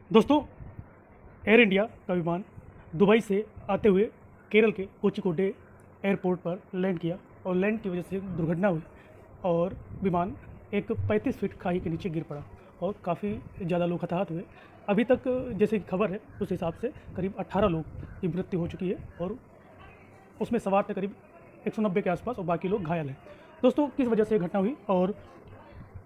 दोस्तों, air India का विमान दुबई से आते हुए केरल के कोझिकोड एयरपोर्ट पर लैंड किया और लैंड की वजह से दुर्घटना हुई और विमान एक 35 फीट खाई के नीचे गिर पड़ा और काफ़ी ज़्यादा लोग हताहत हुए। अभी तक जैसे कि खबर है उस हिसाब से करीब 18 लोग की मृत्यु हो चुकी है और उसमें सवार थे करीब 190 के आसपास और बाकी लोग घायल हैं। दोस्तों, किस वजह से ये घटना हुई और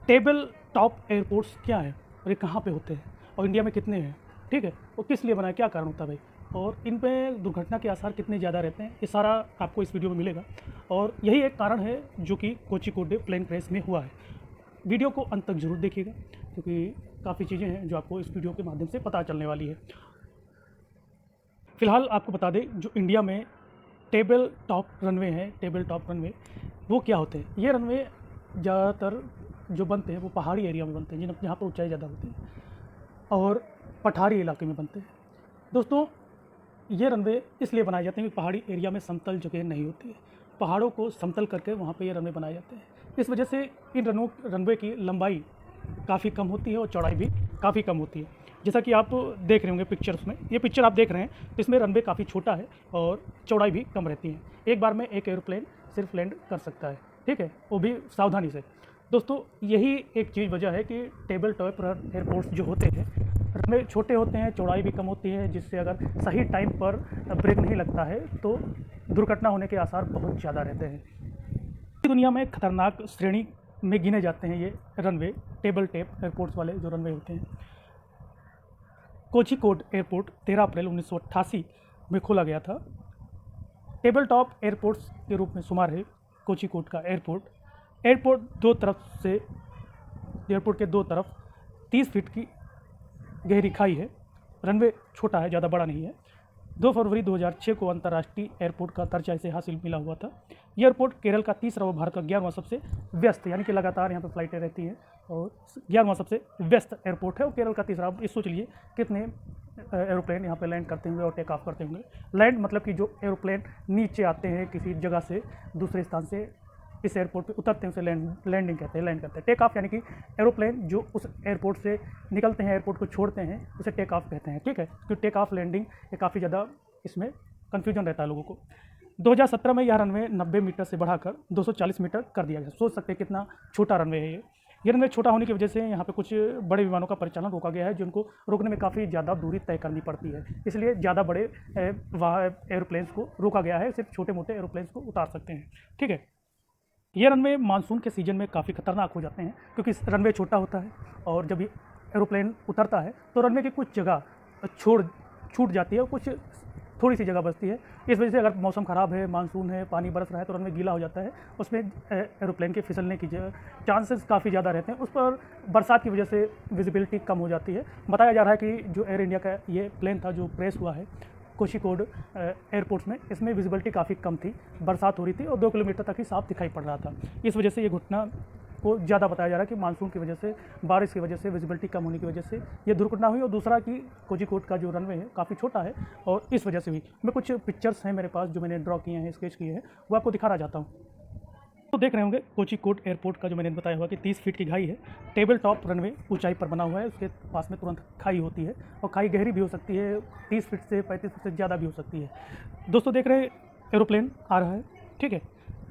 टेबल टॉप एयरपोर्ट्स क्या है और ये कहाँ पे होते हैं और इंडिया में कितने हैं, ठीक है, और किस लिए बनाए, क्या कारण होता है भाई, और इन पे दुर्घटना के आसार कितने ज़्यादा रहते हैं, ये सारा आपको इस वीडियो में मिलेगा। और यही एक कारण है जो कि कोझिकोड प्लेन क्रैश में हुआ है। वीडियो को अंत तक जरूर देखिएगा क्योंकि काफ़ी चीज़ें हैं जो आपको इस वीडियो के माध्यम से पता चलने वाली है। फिलहाल आपको बता दें, जो इंडिया में टेबल टॉप रनवे है, टेबल टॉप रनवे वो क्या होते हैं। ये रनवे ज़्यादातर जो बनते हैं वो पहाड़ी एरिया में बनते हैं, जहाँ पर ऊंचाई ज़्यादा होती है और पठारी इलाके में बनते हैं। दोस्तों, ये रनवे इसलिए बनाए जाते हैं कि पहाड़ी एरिया में समतल जगह नहीं होती है, पहाड़ों को समतल करके वहाँ पे ये रनवे बनाए जाते हैं। इस वजह से इन रनवे की लंबाई काफ़ी कम होती है और चौड़ाई भी काफ़ी कम होती है। जैसा कि आप देख रहे होंगे पिक्चर्स में, ये पिक्चर आप देख रहे हैं तो इसमें रनवे काफ़ी छोटा है और चौड़ाई भी कम रहती है। एक बार में एक एरोप्लेन सिर्फ लैंड कर सकता है, ठीक है, वो भी सावधानी से। दोस्तों, यही एक चीज़ वजह है कि टेबल टॉप एयरपोर्ट्स जो होते हैं रनवे छोटे होते हैं, चौड़ाई भी कम होती है, जिससे अगर सही टाइम पर ब्रेक नहीं लगता है तो दुर्घटना होने के आसार बहुत ज़्यादा रहते हैं। दुनिया में खतरनाक श्रेणी में गिने जाते हैं ये रनवे, टेबल टॉप एयरपोर्ट्स वाले जो रनवे होते हैं। कोझिकोड एयरपोर्ट 13 अप्रैल 1988 में खोला गया था। टेबल टॉप एयरपोर्ट्स के रूप में शुमार है कोझिकोड का एयरपोर्ट दो तरफ से, एयरपोर्ट के दो तरफ 30 फीट की गहरी खाई है। रनवे छोटा है, ज़्यादा बड़ा नहीं है। 2 फरवरी 2006 को अंतर्राष्ट्रीय एयरपोर्ट का दर्जा इसे हासिल मिला हुआ था। यह एयरपोर्ट केरल का तीसरा व भारत का 11वां सबसे व्यस्त, यानी कि लगातार यहाँ पर फ्लाइटें रहती हैं और 11वां सबसे व्यस्त एयरपोर्ट है और केरल का तीसरा। आप सोच लीजिए कितने एरोप्लेन यहाँ पे लैंड करते होंगे और टेक ऑफ करते होंगे। लैंड मतलब कि जो एरोप्लेन नीचे आते हैं किसी जगह से दूसरे स्थान से इस एयरपोर्ट पे उतरते हैं उसे लैंडिंग कहते हैं, लैंड करते हैं। टेक ऑफ यानी कि एरोप्लेन जो उस एयरपोर्ट से निकलते हैं, एयरपोर्ट को छोड़ते हैं, उसे टेक ऑफ कहते हैं, ठीक है। क्योंकि टेक ऑफ लैंडिंग ये काफ़ी ज़्यादा इसमें कन्फ्यूजन रहता है लोगों को। 2017 में यह रनवे 90 मीटर से बढ़ाकर 240 मीटर कर दिया गया। सोच सकते हैं कितना छोटा रनवे है ये रनवे छोटा होने की वजह से यहाँ पे कुछ बड़े विमानों का परिचालन रोका गया है, जिनको रोकने में काफ़ी ज़्यादा दूरी तय करनी पड़ती है, इसलिए ज़्यादा बड़े एरोप्लेन्स को रोका गया है, सिर्फ छोटे मोटे एरोप्लेन्स को उतार सकते हैं, ठीक है। ये रनवे मानसून के सीज़न में काफ़ी खतरनाक हो जाते हैं क्योंकि रनवे छोटा होता है और जब ये एरोप्लेन उतरता है तो रनवे की कुछ जगह छूट जाती है और कुछ थोड़ी सी जगह बचती है। इस वजह से अगर मौसम ख़राब है, मानसून है, पानी बरस रहा है तो रनवे गीला हो जाता है, उसमें एरोप्लेन के फिसलने की चांसेस काफ़ी ज़्यादा रहते हैं। उस पर बरसात की वजह से विजिबिलिटी कम हो जाती है। बताया जा रहा है कि जो एयर इंडिया का ये प्लेन था जो क्रैश हुआ है कोझिकोड एयरपोर्ट्स में, इसमें विजिबिलिटी काफ़ी कम थी, बरसात हो रही थी और 2 किलोमीटर तक ही साफ दिखाई पड़ रहा था। इस वजह से ये घटना को ज़्यादा बताया जा रहा है कि मानसून की वजह से, बारिश की वजह से, विजिबिलिटी कम होने की वजह से ये दुर्घटना हुई। और दूसरा कि कोझिकोड का जो रनवे है काफ़ी छोटा है और इस वजह से हुई। मैं कुछ पिक्चर्स हैं मेरे पास जो मैंने ड्रॉ किए हैं, स्केच किए हैं, वो आपको दिखाना चाहता हूँ। तो देख रहे होंगे कोझिकोड एयरपोर्ट का जो मैंने बताया हुआ कि 30 फीट की खाई है, टेबल टॉप रनवे ऊंचाई पर बना हुआ है, उसके पास में तुरंत खाई होती है और खाई गहरी भी हो सकती है, 30 फीट से 35 फीट से ज़्यादा भी हो सकती है। दोस्तों, देख रहे हैं एरोप्लेन आ रहा है, ठीक है,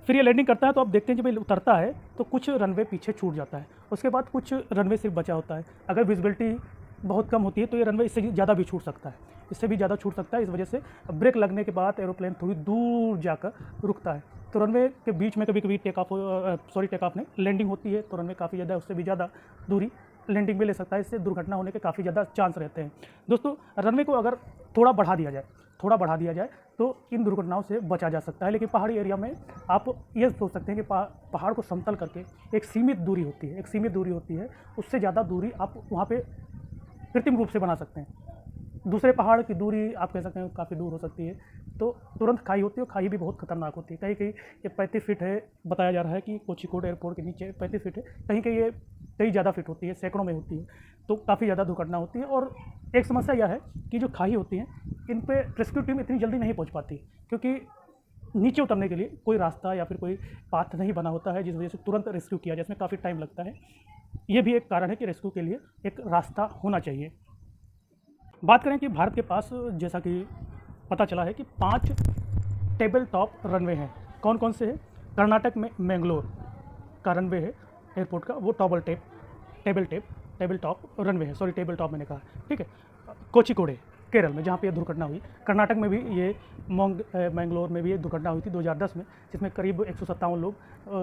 फिर ये लैंडिंग करता है तो आप देखते हैं जब ये उतरता है तो कुछ रनवे पीछे छूट जाता है, उसके बाद कुछ रनवे सिर्फ बचा होता है। अगर विजिबिलिटी बहुत कम होती है तो ये रनवे इससे ज़्यादा भी छूट सकता है, इससे भी ज़्यादा छूट सकता है। इस वजह से ब्रेक लगने के बाद एरोप्लेन थोड़ी दूर जाकर रुकता है, तो रनवे के बीच में कभी कभी टेक ऑफ नहीं, लैंडिंग होती है तो रनवे काफ़ी ज़्यादा, उससे भी ज़्यादा दूरी लैंडिंग में ले सकता है, इससे दुर्घटना होने के काफ़ी ज़्यादा चांस रहते हैं। दोस्तों, रनवे को अगर थोड़ा बढ़ा दिया जाए तो इन दुर्घटनाओं से बचा जा सकता है। लेकिन पहाड़ी एरिया में आप ये सोच सकते हैं कि पहाड़ को समतल करके एक सीमित दूरी होती है, उससे ज़्यादा दूरी आप वहाँ पे कृत्रिम रूप से बना सकते हैं। दूसरे पहाड़ की दूरी आप कह सकते हैं काफ़ी दूर हो सकती है, तो तुरंत खाई होती है और खाई भी बहुत खतरनाक होती है। कहीं कहीं ये 35 फीट है, बताया जा रहा है कि कोझिकोड एयरपोर्ट के नीचे 35 फीट है, कहीं कहीं ये कई ज़्यादा फीट होती है, सैकड़ों में होती है, तो काफ़ी ज़्यादा दुर्घटना होती है। और एक समस्या यह है कि जो खाई होती हैं इन पर रेस्क्यू टीम इतनी जल्दी नहीं पहुँच पाती क्योंकि नीचे उतरने के लिए कोई रास्ता या फिर कोई पाथ नहीं बना होता है, जिस वजह से तुरंत रेस्क्यू किया जाए, इसमें काफ़ी टाइम लगता है। ये भी एक कारण है कि रेस्क्यू के लिए एक रास्ता होना चाहिए। बात करें कि भारत के पास जैसा कि पता चला है कि 5 टेबल टॉप रनवे हैं। कौन कौन से हैं? कर्नाटक में मैंगलोर का रनवे है एयरपोर्ट का, वो टेबल टॉप रनवे है। सॉरी, टेबल टॉप मैंने कहा, ठीक है। कोचिकोडे केरल में, जहाँ पे ये दुर्घटना हुई। कर्नाटक में भी ये मैंगलोर में भी ये दुर्घटना हुई थी 2010 में, जिसमें करीब 157 लोग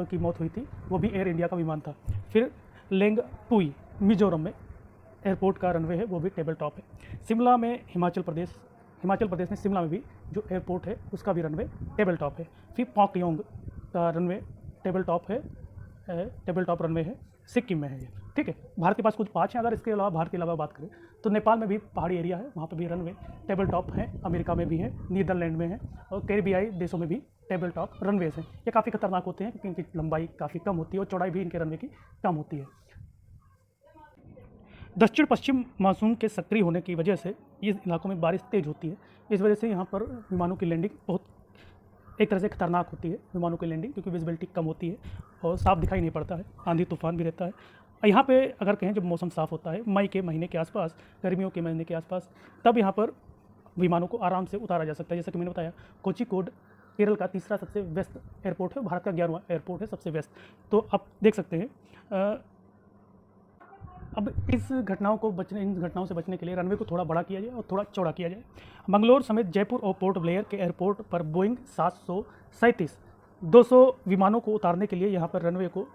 की मौत हुई थी। वो भी एयर इंडिया का विमान था। फिर लेंगपुई मिजोरम में एयरपोर्ट का रनवे है, वो भी टेबल टॉप है। शिमला में हिमाचल प्रदेश में शिमला में भी जो एयरपोर्ट है उसका भी रनवे टेबल टॉप है। फिर पॉकयोंग का रनवे टेबल टॉप रनवे है, सिक्किम में है ये, ठीक है। भारत के पास कुछ 5 हैं। अगर इसके अलावा भारत के अलावा बात करें तो नेपाल में भी पहाड़ी एरिया है, वहाँ पर भी रनवे टेबल टॉप है। अमेरिका में भी है, नीदरलैंड में है, और कैरिबियाई देशों में भी टेबल टॉप रनवेज हैं। ये काफ़ी खतरनाक होते हैं क्योंकि इनकी लंबाई काफ़ी कम होती है और चौड़ाई भी इनके रनवे की कम होती है। दक्षिण पश्चिम मानसून के सक्रिय होने की वजह से इस इलाकों में बारिश तेज़ होती है। इस वजह से यहाँ पर विमानों की लैंडिंग बहुत एक तरह से खतरनाक होती है, विमानों की लैंडिंग, क्योंकि विजिबिलिटी कम होती है और साफ दिखाई नहीं पड़ता है, आंधी तूफान भी रहता है। यहाँ पे अगर कहें जब मौसम साफ़ होता है, मई के महीने के आसपास, गर्मियों के महीने के आसपास, तब यहाँ पर विमानों को आराम से उतारा जा सकता है। जैसा कि मैंने बताया, कोचिकोड केरल का तीसरा सबसे वेस्ट एयरपोर्ट है, भारत का 11वां एयरपोर्ट है सबसे वेस्ट। तो आप देख सकते हैं। अब इन घटनाओं से बचने के लिए रनवे को थोड़ा बड़ा किया जाए और थोड़ा चौड़ा किया जाए। मंगलोर समेत जयपुर और पोर्ट ब्लेयर के एयरपोर्ट पर बोइंग 737 200 विमानों को उतारने के लिए यहाँ पर रनवे को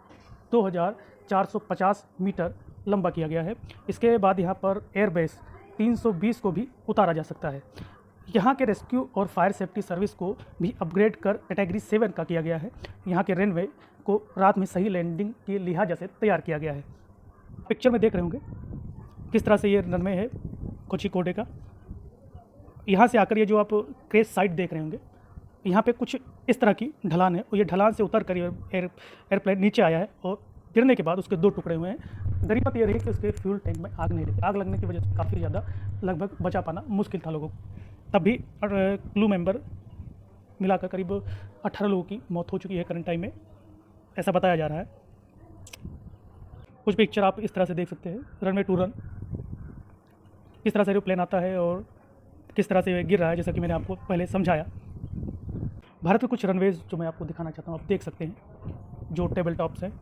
2450 मीटर लंबा किया गया है। इसके बाद यहाँ पर एयरबेस 320 को भी उतारा जा सकता है। यहाँ के रेस्क्यू और फायर सेफ्टी सर्विस को भी अपग्रेड कर कैटेगरी 7 का किया गया है। यहाँ के रनवे को रात में सही लैंडिंग के लिहाजा से तैयार किया गया है। पिक्चर में देख रहे होंगे किस तरह से ये रनवे है कोचिकोडे का। यहाँ से आकर ये जो आप क्रेश साइट देख रहे होंगे, यहाँ पे कुछ इस तरह की ढलान है और ये ढलान से उतर कर एयरप्लेन नीचे आया है और गिरने के बाद उसके 2 टुकड़े हुए हैं। गरीबत ये रही कि उसके फ्यूल टैंक में आग नहीं लगी। आग लगने की वजह से काफ़ी ज़्यादा लगभग बचा पाना मुश्किल था लोगों को। तब भी क्रू मेंबर मिलाकर करीब 18 लोगों की मौत हो चुकी है करंट टाइम में, ऐसा बताया जा रहा है। कुछ पिक्चर आप इस तरह से देख सकते हैं, रनवे टू रन किस तरह से एरोप्लेन आता है और किस तरह से गिर रहा है, जैसा कि मैंने आपको पहले समझाया। भारत के कुछ रनवेज जो मैं आपको दिखाना चाहता हूँ, आप देख सकते हैं, जो टेबल टॉप्स हैं।